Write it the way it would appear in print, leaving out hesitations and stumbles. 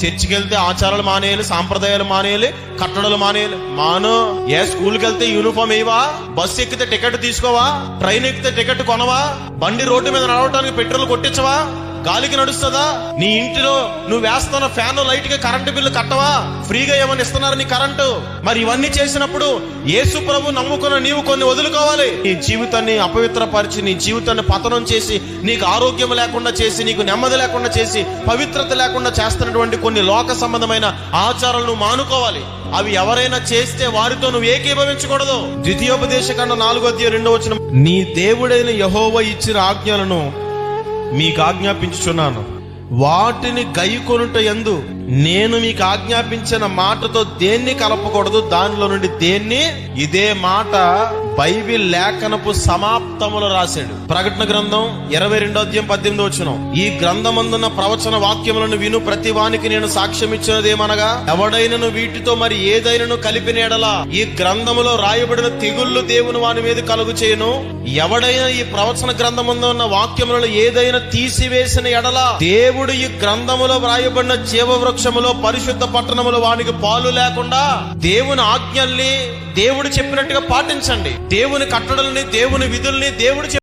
చర్చికి వెళ్తే ఆచారాలు మానేయాలి, సాంప్రదాయాలు మానేయాలి, కట్టడలు మానేయాలి. స్కూల్కి వెళ్తే యూనిఫామ్ వేయవా? బస్సు ఎక్కితే టికెట్ తీసుకోవా? ట్రైన్ ఎక్కితే టికెట్ కొనవా? బండి రోడ్డు మీద నడవడానికి పెట్రోల్ కొట్టించవా? గాలికి నడుస్తుందా? నీ ఇంటిలో నువ్వు వేస్తున్న ఫ్యాన్ లైట్ కి కరెంటు బిల్లు కట్టవా? ఫ్రీగా ఏమని ఇస్తున్నారు నీ కరెంటు? మరి ఇవన్నీ చేసినప్పుడు యేసు ప్రభు నమ్ముకున్న నీవు కొన్ని వదులుకోవాలి. నీ జీవితాన్ని అపవిత్రపరిచి, నీ జీవితాన్ని పతనం చేసి, నీకు ఆరోగ్యం లేకుండా చేసి, నీకు నెమ్మది లేకుండా చేసి, పవిత్రత లేకుండా చేస్తున్నటువంటి కొన్ని లోక సంబంధమైన ఆచారాలను మానుకోవాలి. అవి ఎవరైనా చేస్తే వారితో నువ్వు ఏకీభవించకూడదు. ద్వితీయోపదేశకాండం 4:2 నీ దేవుడైన యెహోవా ఇచ్చిన ఆజ్ఞలను మీకు ఆజ్ఞాపించుచున్నాను, వాటిని గైకొనుట యందు నేను మీకు ఆజ్ఞాపించిన మాటతో దేన్ని కలపకూడదు, దానిలో నుండి దేన్ని. ఇదే మాట బైబిల్ లేఖనపు సమాప్తములో రాశాడు. ప్రకటన గ్రంథం 22:18 ఈ గ్రంథమందున్న ప్రవచన వాక్యములను విను ప్రతి వానికి నేను సాక్ష్యం ఇచ్చినదేమనగా, ఎవడైనను వీటితో మరి ఏదైనను కలిపిన ఎడల ఈ గ్రంథములో రాయబడిన తెగుళ్ళు దేవుని వాని మీద కలుగు చేయను. ఎవడైనా ఈ ప్రవచన గ్రంథమందు ఉన్న వాక్యములలో ఏదైనా తీసివేసిన ఎడల దేవుడు ఈ గ్రంథములో రాయబడిన జీవవృక్షములో పరిశుద్ధ పట్టణములో వానికి పాలు లేకుండా. దేవుని ఆజ్ఞల్ని దేవుడు చెప్పినట్టుగా పాటించండి. దేవుని కట్టడల్ని, దేవుని విధుల్ని దేవుడు